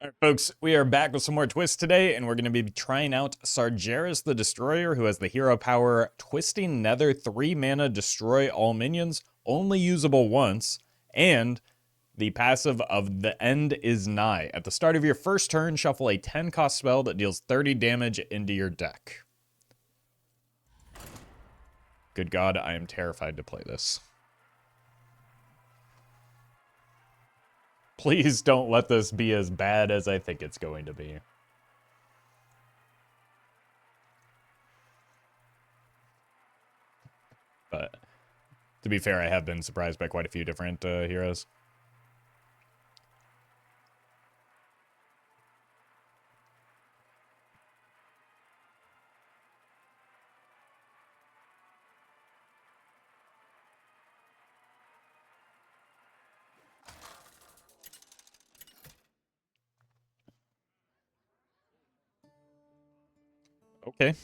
All right, folks, we are back with some more twists today, and we're going to be trying out Sargeras the Destroyer, who has the hero power Twisting Nether, 3 mana, destroy all minions, only usable once, and the passive of The End is Nigh. At the start of your first turn, shuffle a 10-cost spell that deals 30 damage into your deck. Good God, I am terrified to play this. Please don't let this be as bad as I think it's going to be. But to be fair, I have been surprised by quite a few different heroes. Okay.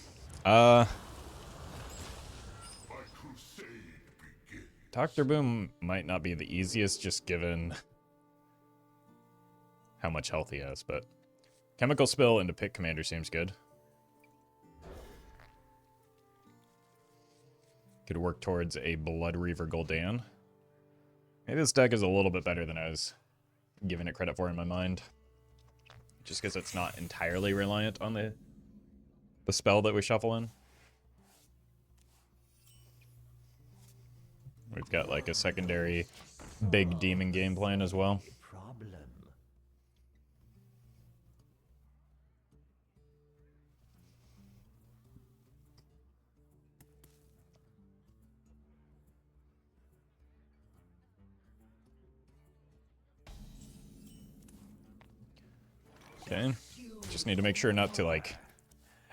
Dr. Boom might not be the easiest, just given how much health he has, but Chemical Spill into Pit Commander seems good. Could work towards a Blood Reaver Gul'dan. Maybe this deck is a little bit better than I was giving it credit for in my mind. Just because it's not entirely reliant on the spell that we shuffle in. We've got like a secondary big demon game plan as well. Okay, just need to make sure not to like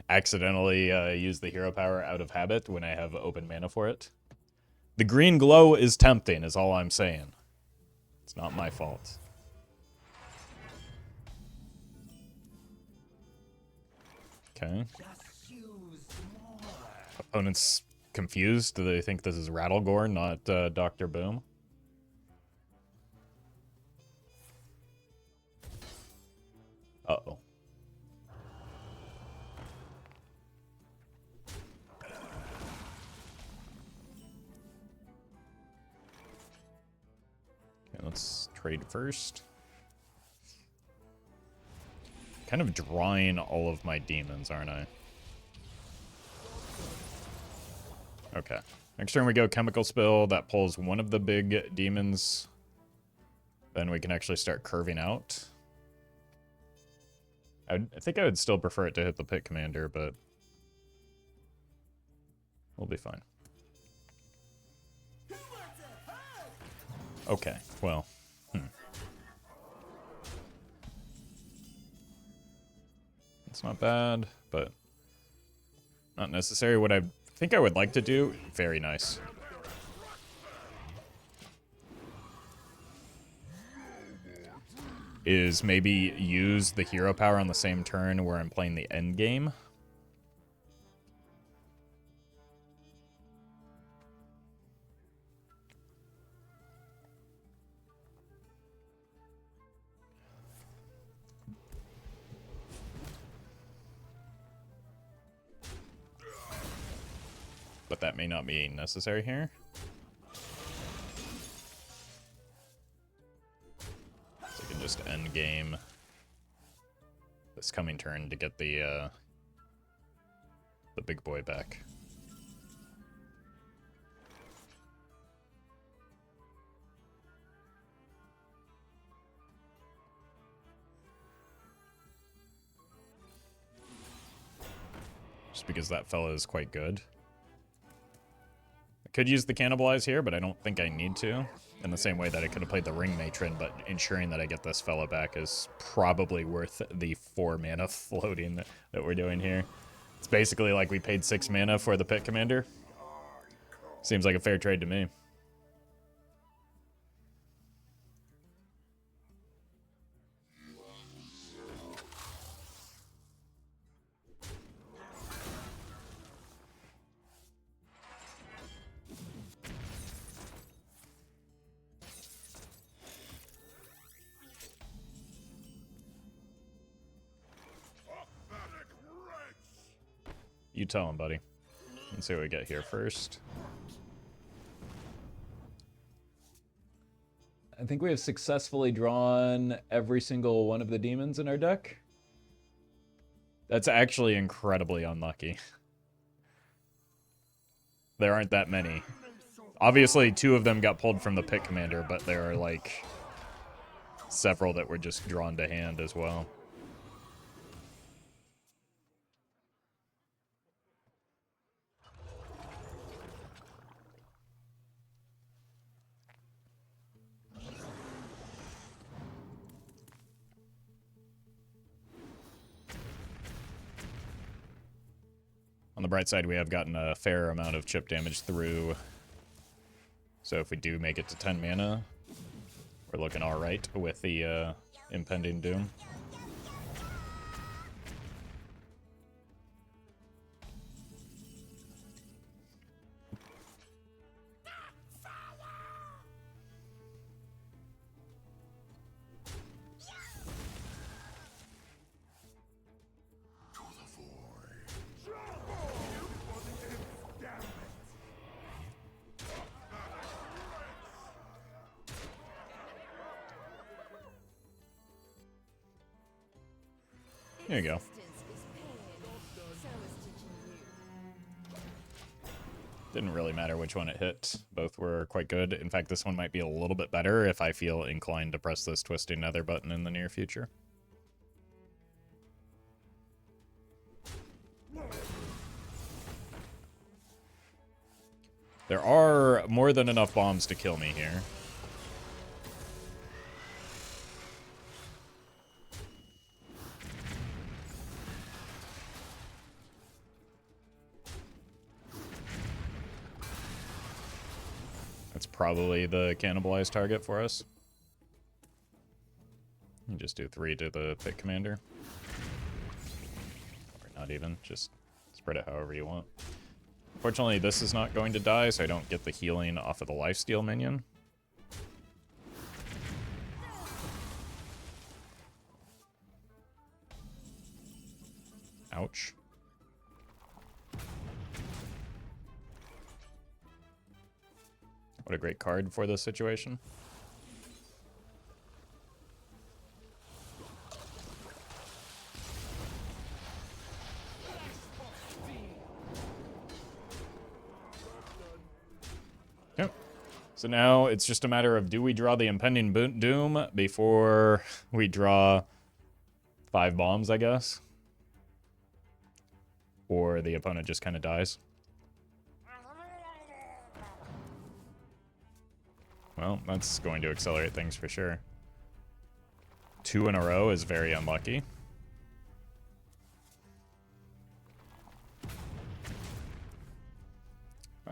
accidentally use the hero power out of habit when I have open mana for it. The green glow is tempting, is all I'm saying. It's not my fault. Okay. Opponent's confused. Do they think this is Rattlegore, not Dr. Boom? Uh-oh. Okay, let's trade first. Kind of drawing all of my demons, aren't I? Okay. Next turn we go Chemical Spill. That pulls one of the big demons. Then we can actually start curving out. I think I would still prefer it to hit the Pit Commander, but we'll be fine. Okay, well, It's not bad, but not necessary. What I think I would like to do, very nice. Is maybe use the hero power on the same turn where I'm playing the end game. But that may not be necessary here. So I can just end game this coming turn to get the big boy back. Just because that fella is quite good. I could use the Cannibalize here, but I don't think I need to. In the same way that I could have played the Ring Matron, but ensuring that I get this fella back is probably worth the 4 mana floating that we're doing here. It's basically like we paid 6 mana for the Pit Commander. Seems like a fair trade to me. You tell him, buddy. Let's see what we get here first. I think we have successfully drawn every single one of the demons in our deck. That's actually incredibly unlucky. There aren't that many. Obviously, 2 of them got pulled from the pit commander, but there are, like, several that were just drawn to hand as well. On the bright side, we have gotten a fair amount of chip damage through. So if we do make it to 10 mana, we're looking alright with the impending doom. There you go. Didn't really matter which one it hit. Both were quite good. In fact, this one might be a little bit better if I feel inclined to press this Twisting Nether button in the near future. There are more than enough bombs to kill me here. That's probably the cannibalized target for us. You just do 3 to the pit commander. Or not even, just spread it however you want. Fortunately, this is not going to die, so I don't get the healing off of the lifesteal minion. Ouch. What a great card for this situation. Yep. So now it's just a matter of, do we draw the impending doom before we draw 5 bombs, I guess? Or the opponent just kind of dies? Well, that's going to accelerate things for sure. 2 in a row is very unlucky.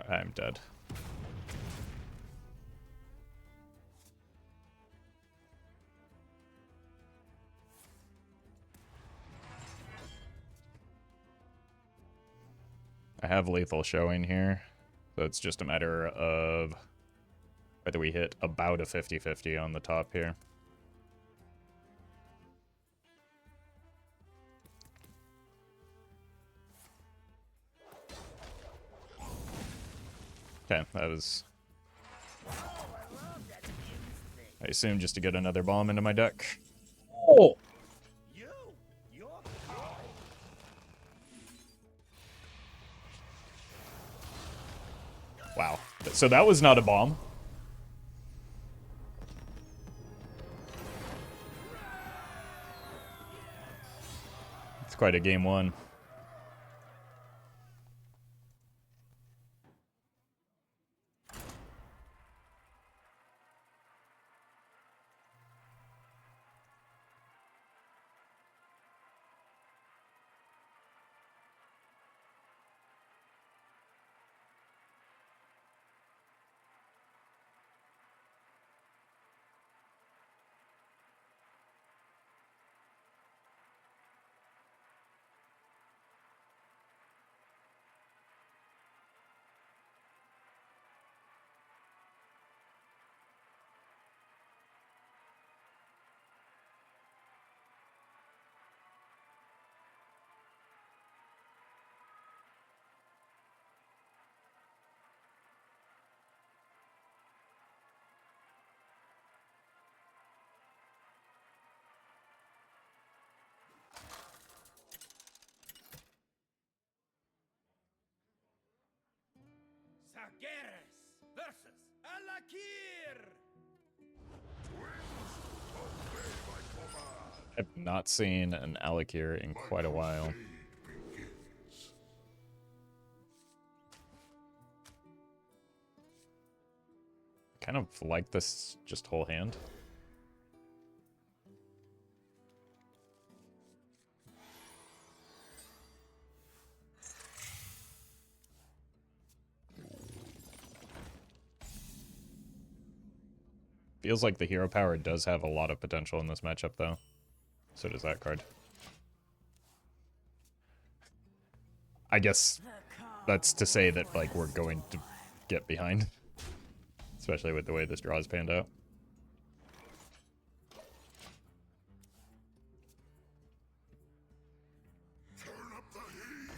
I'm dead. I have lethal showing here, so it's just a matter of whether we hit about a 50-50 on the top here. Okay, that was, I assume, just to get another bomb into my deck. Oh! Wow. So that was not a bomb. It's quite a game one. Sargeras versus Alakir. I've not seen an Alakir in quite a while. Kind of like this just whole hand. Feels like the hero power does have a lot of potential in this matchup, though. So does that card. I guess that's to say that, like, we're going to get behind. Especially with the way this draw's panned out. Turn up the heat.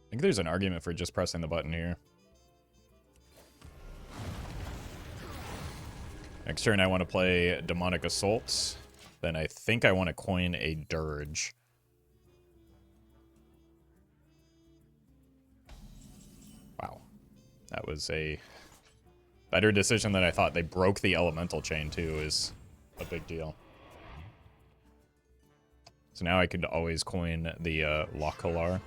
I think there's an argument for just pressing the button here. Next turn I want to play Demonic Assault. Then I think I want to coin a Dirge. Wow. That was a better decision than I thought. They broke the Elemental Chain too, is a big deal. So now I could always coin the Lochalar.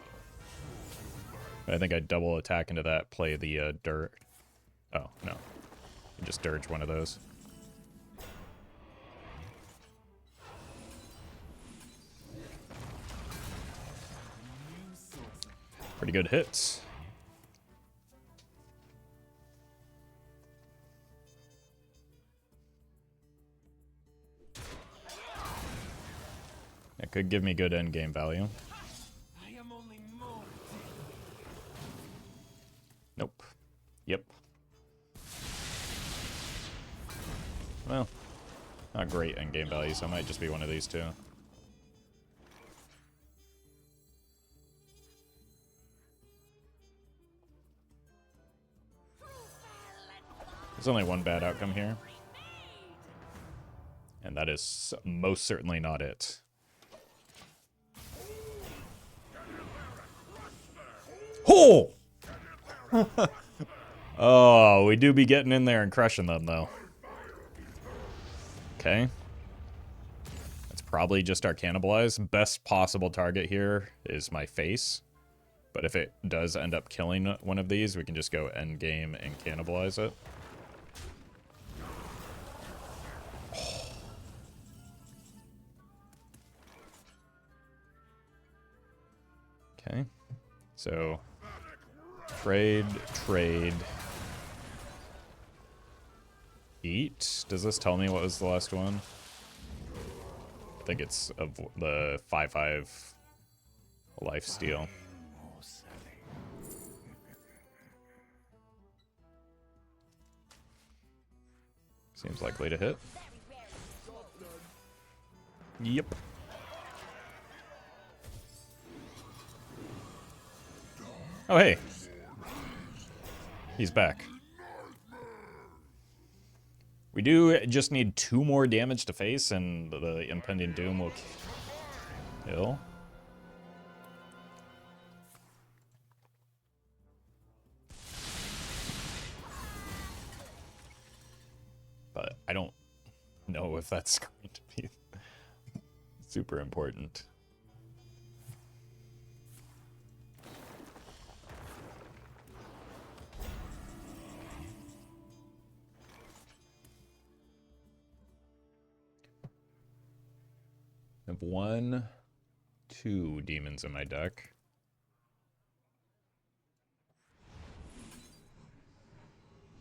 I think I'd double attack into that, play the Dirge. Oh, no. Just Dirge one of those. Pretty good hits. That could give me good endgame value. I am only more. Nope. Yep. Well, not great endgame value, so it might just be one of these two. There's only one bad outcome here. And that is most certainly not it. Oh! Oh, we do be getting in there and crushing them, though. Okay. That's probably just our cannibalize. Best possible target here is my face. But if it does end up killing one of these, we can just go end game and cannibalize it. Okay. So, trade. Eat. Does this tell me what was the last one? I think it's of the 5/5 lifesteal. Seems likely to hit. Yep. Oh, hey. He's back. We do just need 2 more damage to face, and the impending doom will kill. But I don't know if that's going to be super important. I have 1, 2 demons in my deck.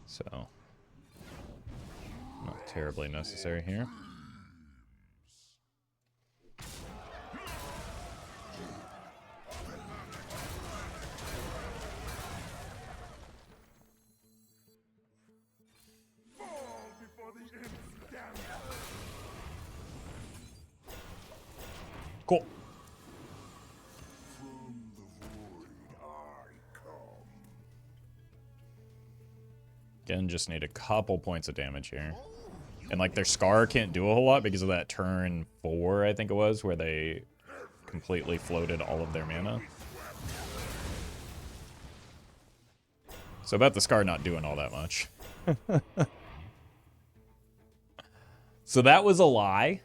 So, not terribly necessary here. Cool. From the void I come. Again, just need a couple points of damage here. Oh, And like their Scar can't do a whole lot because of that turn 4, I think it was, where they completely floated all of their mana. So about the Scar not doing all that much. So that was a lie.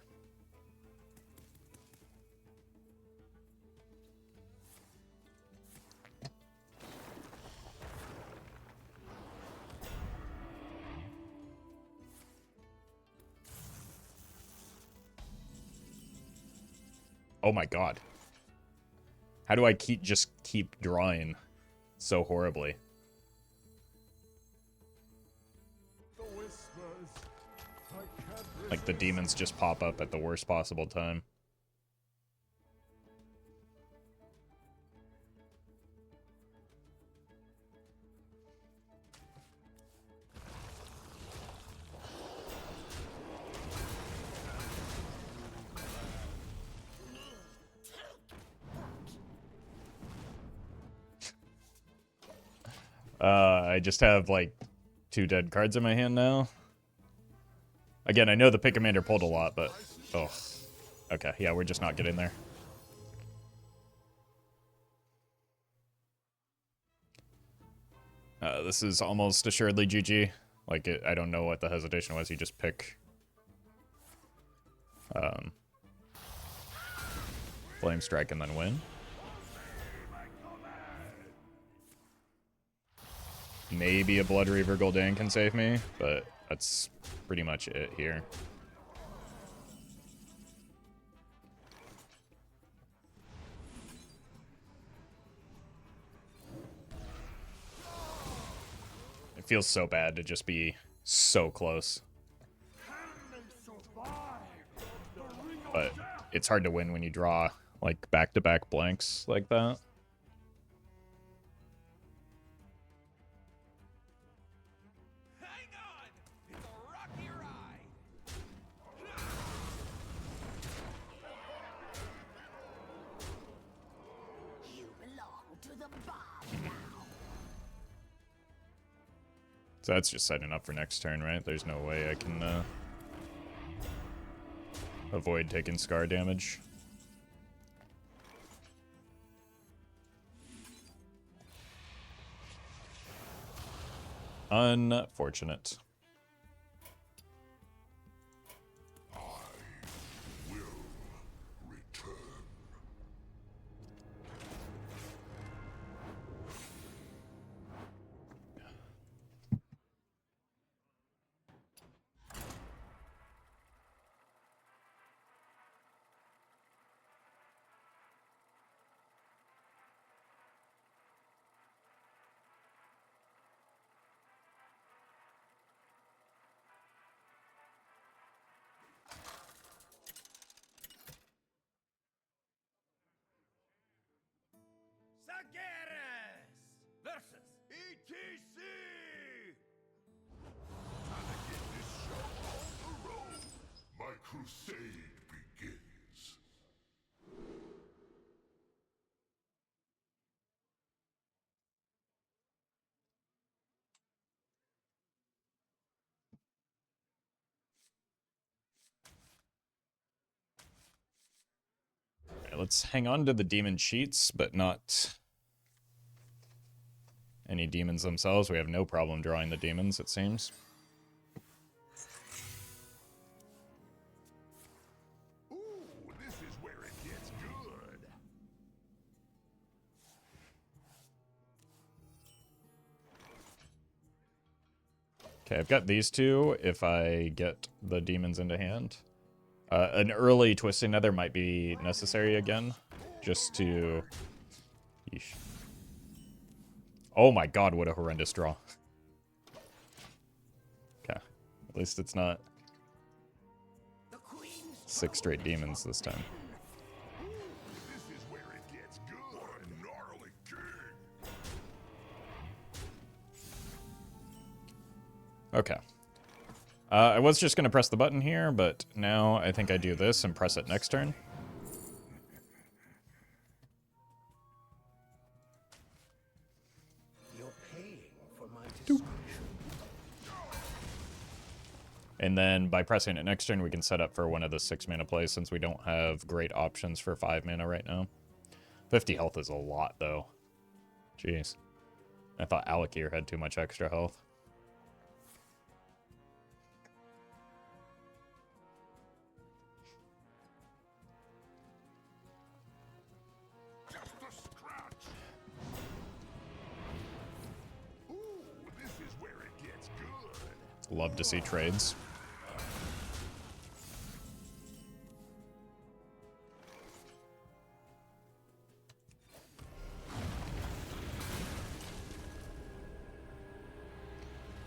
Oh my god. How do I just keep drawing so horribly? Like the demons just pop up at the worst possible time. I just have like 2 dead cards in my hand now. Again, I know the pick commander pulled a lot, but oh, okay, yeah, we're just not getting there. This is almost assuredly GG. Like, I don't know what the hesitation was. You just pick Flame Strike and then win. Maybe a Blood Reaver Gul'dan can save me, but that's pretty much it here. It feels so bad to just be so close. But it's hard to win when you draw like back-to-back blanks like that. Hang on! It's a rocky ride! You belong to the bomb now. So that's just setting up for next turn, right? There's no way I can avoid taking Scar damage. Unfortunate. Will return. Sargeras versus ETC! Time to get this show on the road. My crusade begins. All right, let's hang on to the demon cheats, but not any demons themselves. We have no problem drawing the demons, it seems. Ooh, this is where it gets good. Okay, I've got these two if I get the demons into hand. An early Twisting Nether might be necessary again, just to... Yeesh. Oh my god, what a horrendous draw. Okay, at least it's not 6 straight demons this time. This is where it gets good. What a gnarly king. Okay. I was just going to press the button here, but now I think I do this and press it next turn. You're paying for my destruction. And then by pressing it next turn, we can set up for one of the 6 mana plays since we don't have great options for 5 mana right now. 50 health is a lot, though. Jeez. I thought Alakir had too much extra health. Just a scratch. Ooh, this is where it gets good. Love to see trades.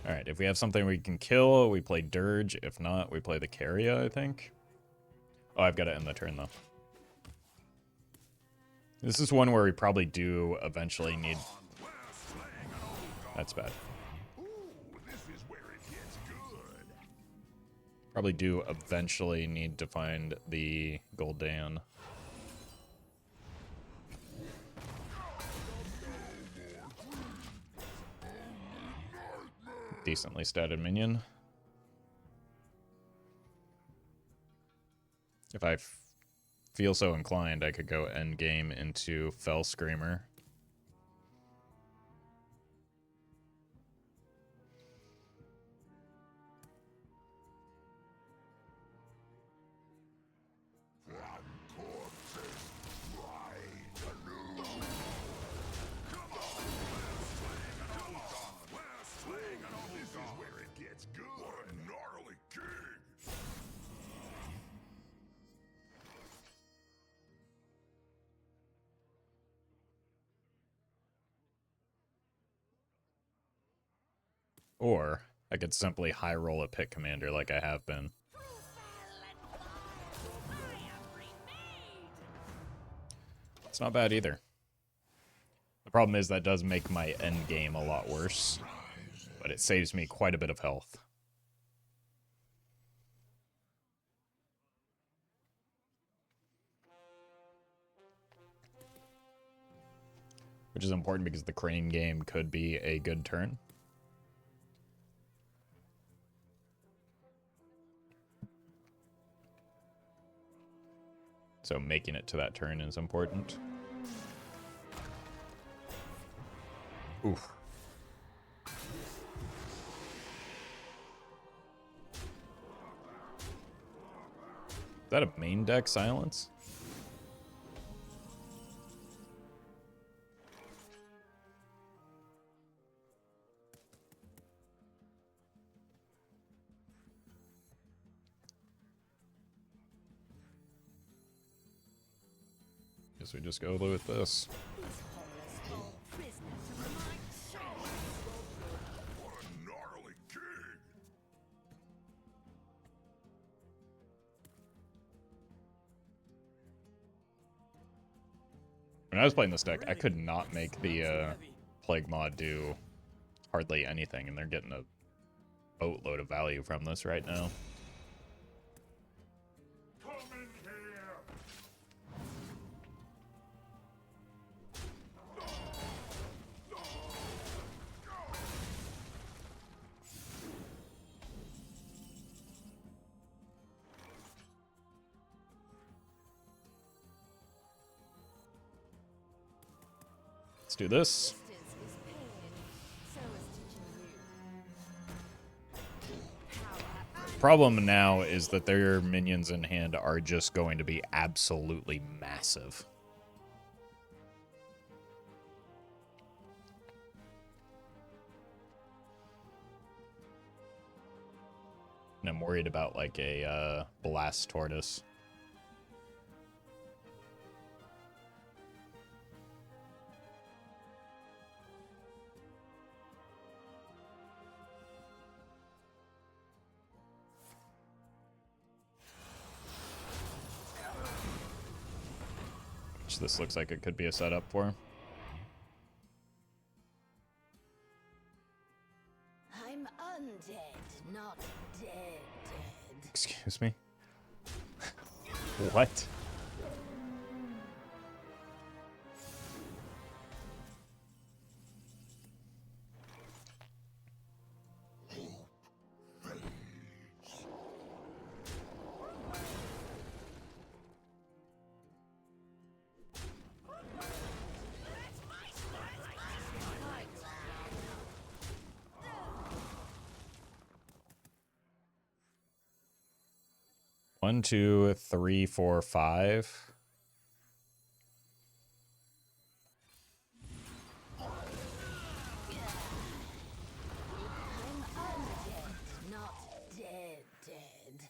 Alright, if we have something we can kill, we play Dirge. If not, we play the Carrier, I think. Oh, I've got to end the turn, though. This is one where we probably do eventually need... That's bad. Ooh, this is where it gets good. Probably do eventually need to find the Gul'dan. Decently statted minion. If I feel so inclined, I could go end game into Fell Screamer. This is where it gets good. What a gnarly king. Or I could simply high roll a pit commander like I have been. It's not bad either. The problem is that does make my end game a lot worse, but it saves me quite a bit of health. Which is important because the Crane game could be a good turn. So making it to that turn is important. Oof. Is that a main deck silence? Guess we just go with this. What a gnarly king. When I was playing this deck, I could not make the Plague Mod do hardly anything, and they're getting a boatload of value from this right now. Come in here. Let's do this. Problem now is that their minions in hand are just going to be absolutely massive. And I'm worried about like a blast tortoise. Which this looks like it could be a setup for. I'm undead, not dead. Excuse me? What? 1, 2, 3, 4, 5. Not dead, dead.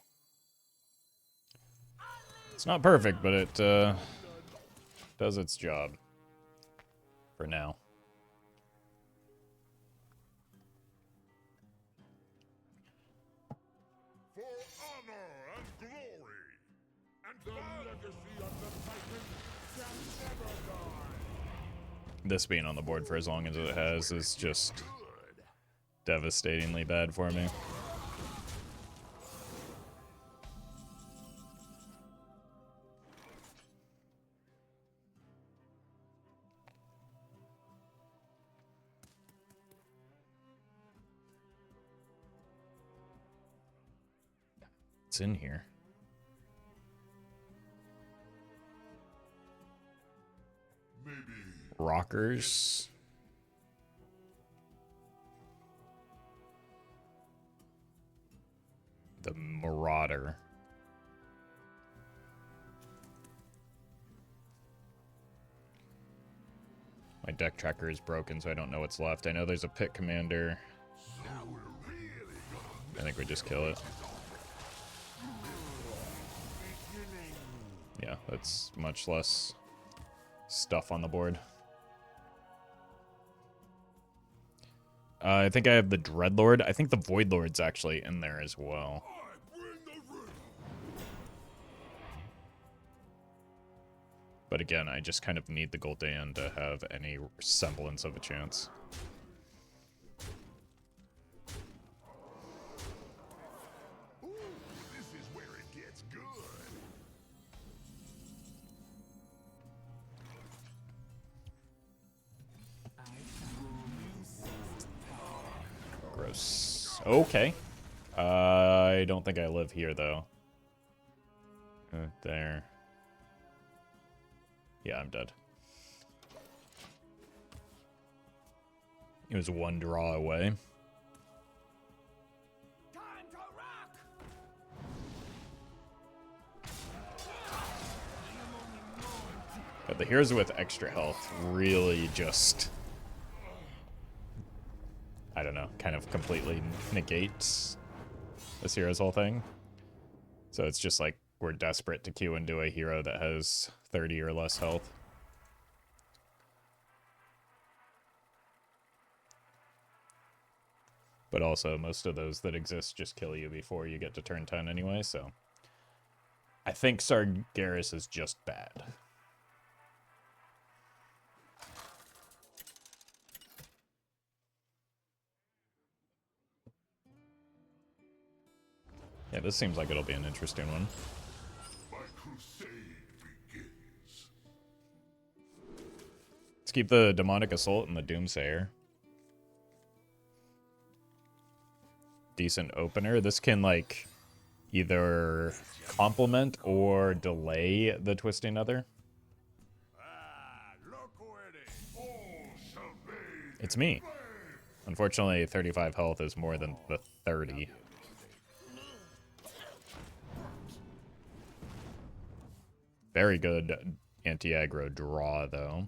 It's not perfect, but it does its job for now. For honor and glory, and the legacy of the Titan shall never die. This being on the board for as long as it has is just devastatingly bad for me. It's in here. Maybe Rockers. The Marauder. My deck tracker is broken, so I don't know what's left. I know there's a pit commander. I think we just kill it. Yeah, that's much less stuff on the board. I think I have the Dreadlord. I think the Voidlord's actually in there as well. I bring the ring. But again, I just kind of need the Gul'dan to have any semblance of a chance. Ooh, this is where it gets good. Gross. Okay. I don't think I live here, though. There. Yeah, I'm dead. It was one draw away. Time to rock! But the heroes with extra health really just, I don't know, kind of completely negates this hero's whole thing. So it's just like we're desperate to queue into a hero that has 30 or less health. But also, most of those that exist just kill you before you get to turn 10 anyway, so I think Sargeras is just bad. Yeah, this seems like it'll be an interesting one. My crusade begins. Let's keep the Demonic Assault and the Doomsayer. Decent opener. This can, like, either complement or delay the Twisting Nether. Ah, look who it is. All shall bathe It's me. Unfortunately, 35 health is more than the 30. Very good anti-aggro draw, though.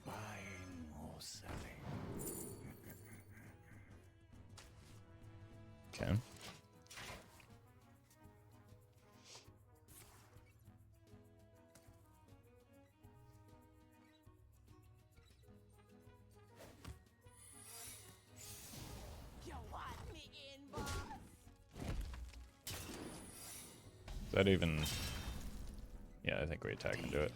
Buying or selling. Okay. You want me in, boss? Is that even... Yeah, I think we attack into it.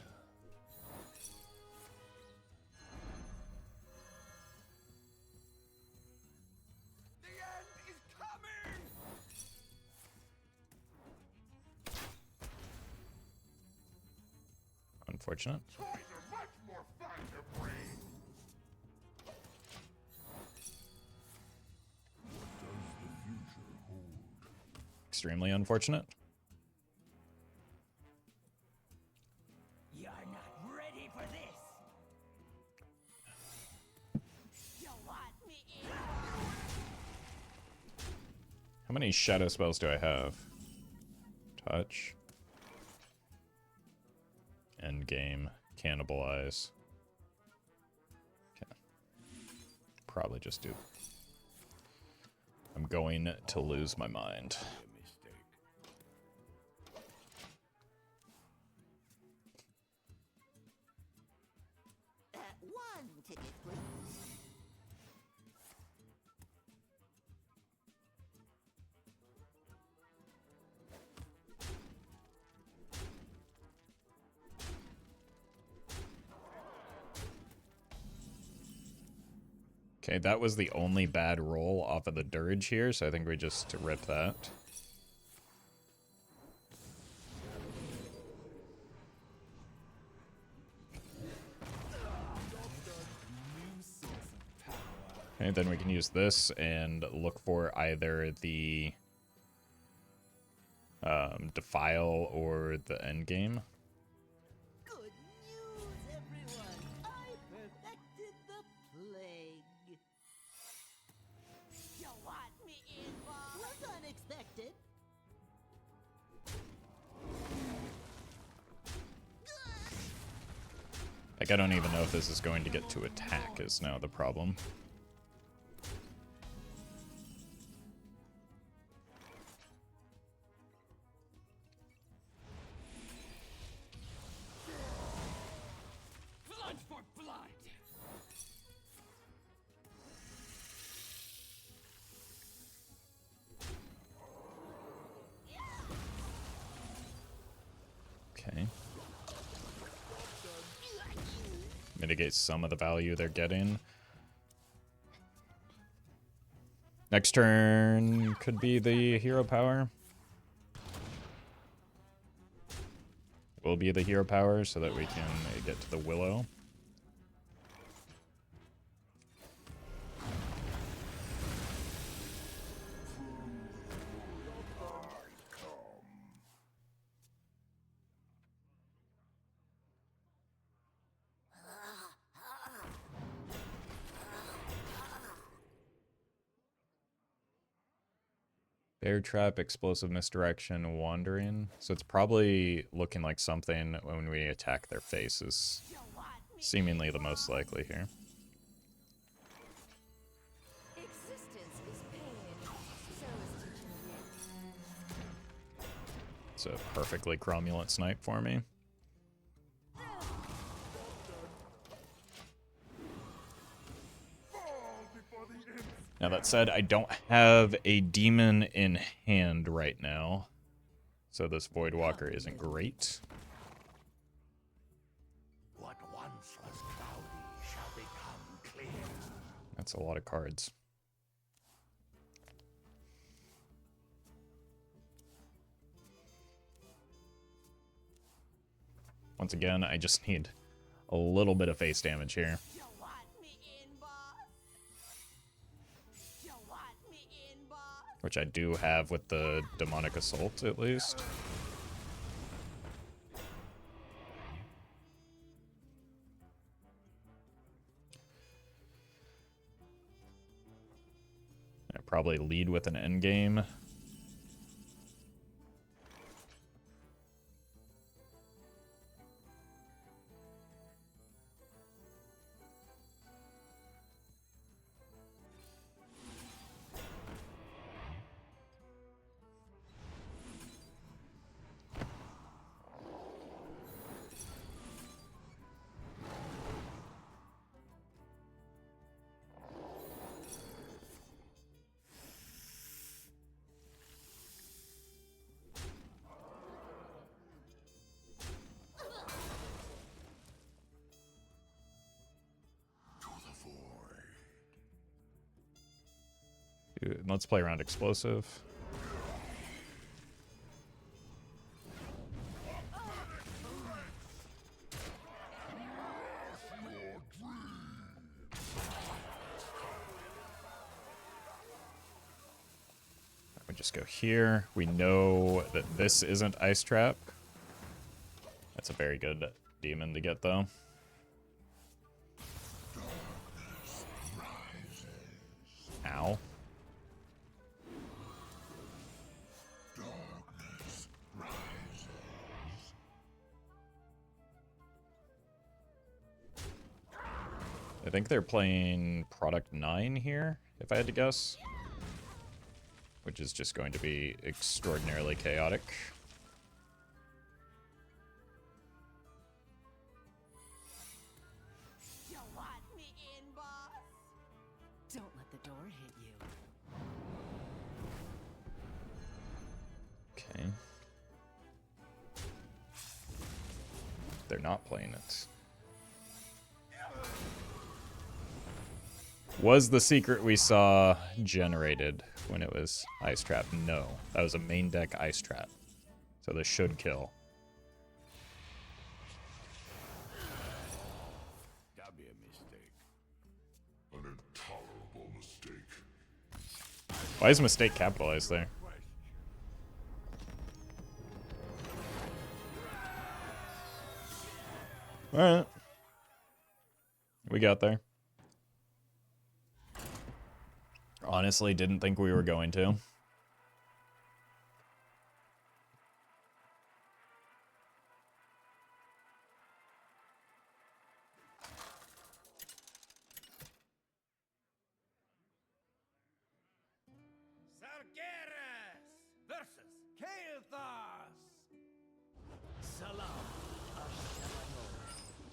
The end is coming! Unfortunate. Toys are much more fun to bring. Extremely unfortunate. You're not ready for this! many shadow spells do I have? Touch. End game. Cannibalize. Okay. Probably just do. I'm going to lose my mind. A mistake. One ticket, please. Okay, that was the only bad roll off of the dirge here, so I think we just rip that. Okay, then we can use this and look for either the Defile or the end game. Good news, everyone. I perfected the plague. You want me in, boss? Was unexpected. Like, I don't even know if this is going to get to attack is now the problem. Blood for blood. Okay. Mitigate some of the value they're getting. Next turn could be the hero power. Will be the hero power so that we can get to the Willow. Bear trap, explosive misdirection, wandering. So it's probably looking like something when we attack their faces. Seemingly the most likely here. Existence is pain. So is teaching wit. It's a perfectly cromulent snipe for me. Now that said, I don't have a demon in hand right now. So this Void Walker isn't great. What once was cloudy shall become clear. That's a lot of cards. Once again, I just need a little bit of face damage here. You want me in, boss? You want me in, boss? Which I do have with the Demonic Assault, at least. I probably lead with an endgame. Dude, let's play around explosive. We just go here. We know that this isn't Ice Trap. That's a very good demon to get, though. Ow. I think they're playing product 9 here, if I had to guess. Which is just going to be extraordinarily chaotic. You want me in, boss? Don't let the door hit you. Okay. They're not playing it. Was the secret we saw generated when it was Ice Trap? No. That was a main deck Ice Trap. So this should kill. That'd be a mistake. An intolerable mistake. Why is mistake capitalized there? Alright. We got there. Honestly, didn't think we were going to. Sargeras versus Kael'thas. Salam.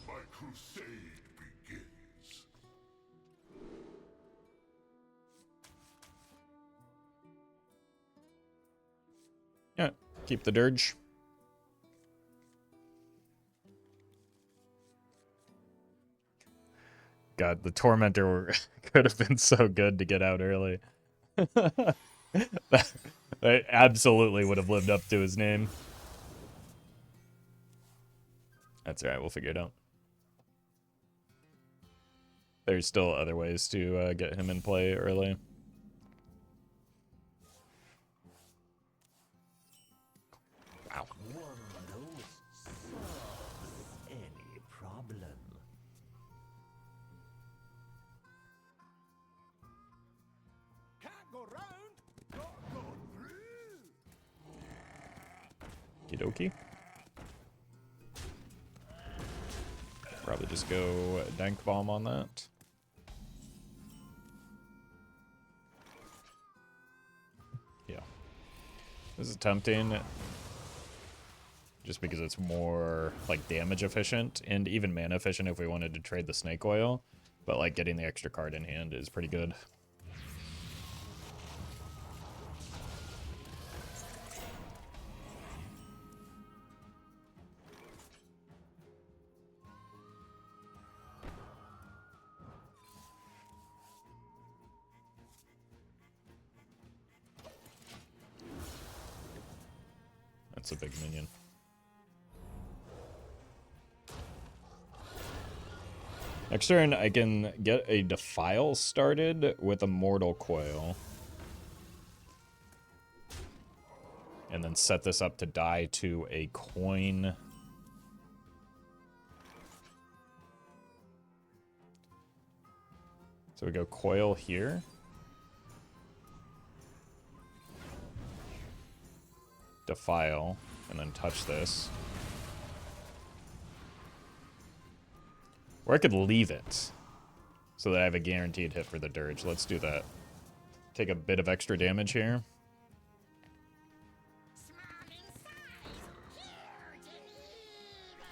My crusade begins. Yeah, keep the dirge. God, the Tormentor could have been so good to get out early. that absolutely would have lived up to his name. That's alright, we'll figure it out. There's still other ways to get him in play early. Wow. Any problem? Can't go round, gotta go through. Okie dokie. Probably just go Dank Bomb on that. Yeah. This is tempting. Just because it's more, like, damage efficient and even mana efficient if we wanted to trade the Snake Oil. But, like, getting the extra card in hand is pretty good. That's a big minion. Next turn, I can get a Defile started with a Mortal Coil. And then set this up to die to a coin. So we go Coil here. Defile, and then touch this. Or I could leave it so that I have a guaranteed hit for the Dirge. Let's do that. Take a bit of extra damage here.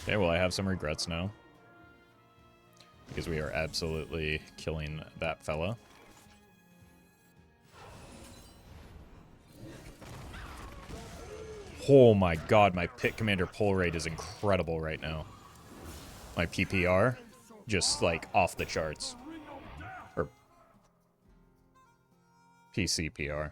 Okay, well, I have some regrets now. Because we are absolutely killing that fella. Oh my god, my Pit Commander pull rate is incredible right now. My PPR, just like off the charts. Or PCPR.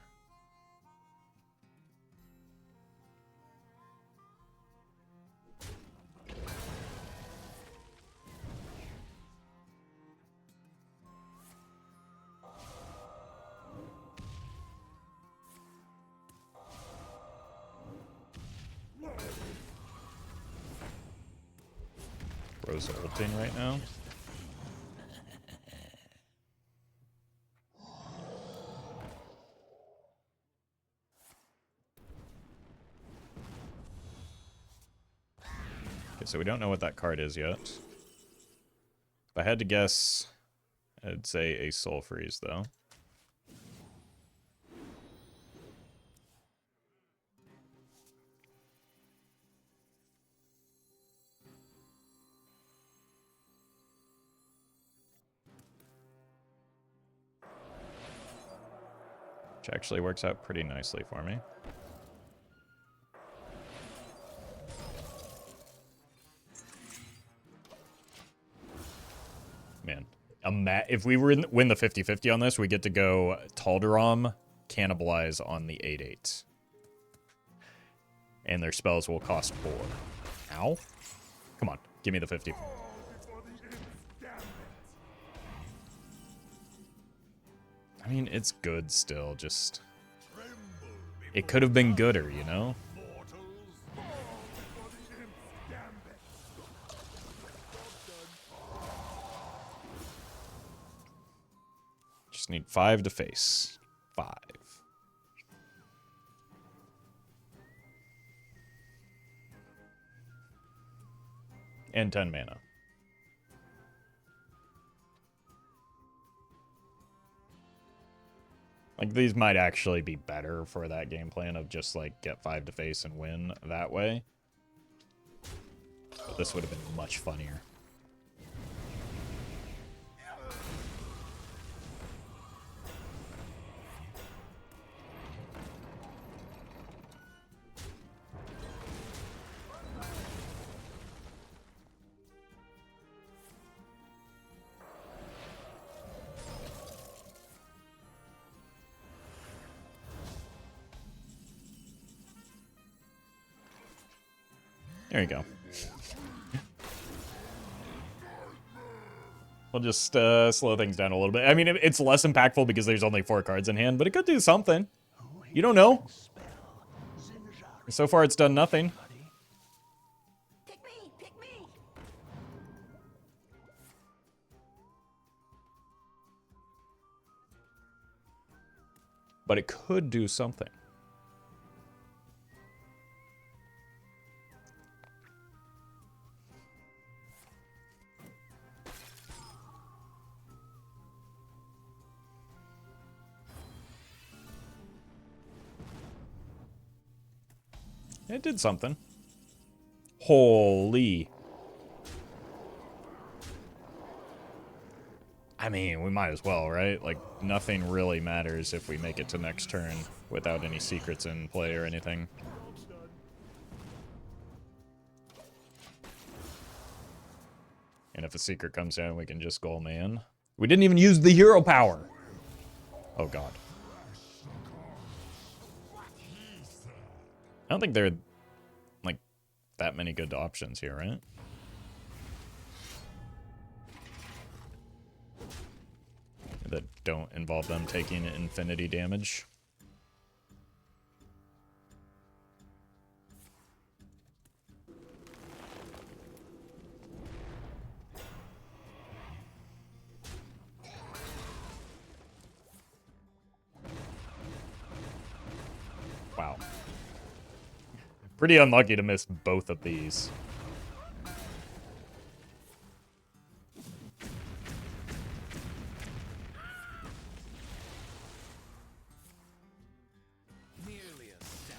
Bro's ulting right now. Okay, so we don't know what that card is yet. If I had to guess, I'd say a Soul Freeze, though. Which actually works out pretty nicely for me. Man, if we win the 50-50 on this, we get to go Taldaram, cannibalize on the 8/8. And their spells will cost 4. Ow. Come on, give me the 50. I mean, it's good still, just... It could have been gooder, you know? Just need 5 to face. 5. And 10 mana. Like, these might actually be better for that game plan of just, like, get 5 to face and win that way. But this would have been much funnier. There you go. We'll just slow things down a little bit. I mean, it's less impactful because there's only 4 cards in hand, but it could do something. You don't know. So far, it's done nothing. Pick me! Pick me! But it could do something. It did something. Holy. I mean, we might as well, right? Like, nothing really matters if we make it to next turn without any secrets in play or anything. And if a secret comes down, we can just go man. We didn't even use the hero power. Oh, God. I don't think there are, like, that many good options here, right? That don't involve them taking infinity damage. Wow. Pretty unlucky to miss both of these.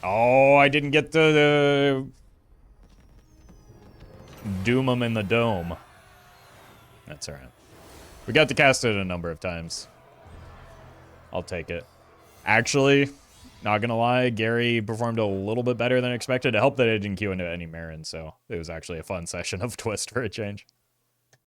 Oh, I didn't get to doom him in the dome. That's alright. We got to cast it a number of times. I'll take it. Actually, not gonna lie, Gary performed a little bit better than expected. It helped that I didn't queue into any Marin, so it was actually a fun session of Twist for a change.